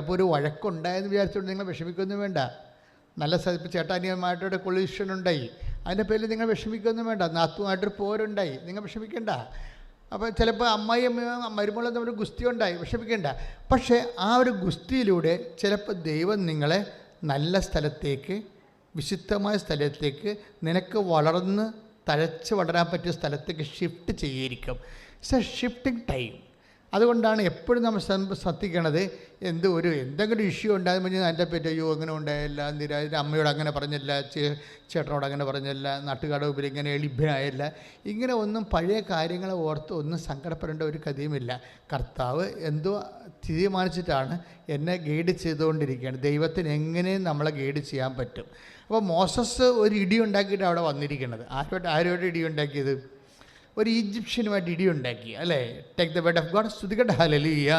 അപ്പോൾ ഒരു വഴക്കുണ്ടായെന്ന് വിചാരിച്ചുകൊണ്ട് നിങ്ങൾ വിഷമിക്കൊന്നും വേണ്ട. നല്ല ചേട്ടാനിയമായിട്ടൊരു കൊളീഷൻ ഉണ്ടായി, അതിൻ്റെ പേരിൽ നിങ്ങൾ വിഷമിക്കൊന്നും വേണ്ട. നാത്തുമായിട്ടൊരു പോരുണ്ടായി, നിങ്ങൾ വിഷമിക്കേണ്ട. അപ്പോൾ ചിലപ്പോൾ അമ്മായിയും മരുമോളും തമ്മിൽ ഗുസ്തി ഉണ്ടായി, വിഷമിക്കേണ്ട. പക്ഷേ ആ ഒരു ഗുസ്തിയിലൂടെ ചിലപ്പോൾ ദൈവം നിങ്ങളെ നല്ല സ്ഥലത്തേക്ക്, വിശുദ്ധമായ സ്ഥലത്തേക്ക്, നിനക്ക് വളർന്ന് തഴച്ച് വളരാൻ പറ്റിയ സ്ഥലത്തേക്ക് ഷിഫ്റ്റ് ചെയ്തിരിക്കും. It's A shifting time. അതുകൊണ്ടാണ് എപ്പോഴും നമ്മൾ ശ്രദ്ധിക്കണത്, എന്തെങ്കിലും ഇഷ്യൂ ഉണ്ടാകുമ്പോൾ അതിൻ്റെ പറ്റി അയ്യോ അങ്ങനെ ഉണ്ടായില്ല, അമ്മയോട് അങ്ങനെ പറഞ്ഞില്ല, ചേട്ടനോട് അങ്ങനെ പറഞ്ഞില്ല, നാട്ടുകാരുടെ മുമ്പിൽ ഇങ്ങനെ എളിഭ്യനായില്ല, ഇങ്ങനെ ഒന്നും പഴയ കാര്യങ്ങളെ ഓർത്ത് ഒന്നും സങ്കടപ്പെടേണ്ട ഒരു കഥയുമില്ല. കർത്താവ് എന്തോ തീരുമാനിച്ചിട്ടാണ് എന്നെ ഗൈഡ് ചെയ്തുകൊണ്ടിരിക്കുകയാണ്. ദൈവത്തിന് എങ്ങനെയും നമ്മളെ ഗൈഡ് ചെയ്യാൻ പറ്റും. അപ്പോൾ മോസസ് ഒരു ഇടി ഉണ്ടാക്കിയിട്ട് അവിടെ വന്നിരിക്കുന്നത്. ആരോട് ഇടി ഉണ്ടാക്കിയത്? ഒരു ഈജിപ്ഷ്യനുമായിട്ട് ഇടി ഉണ്ടാക്കി, അല്ലേ? Take the word of God. സ്തുതിക്കട്ടെ, ഹല്ലേലൂയ.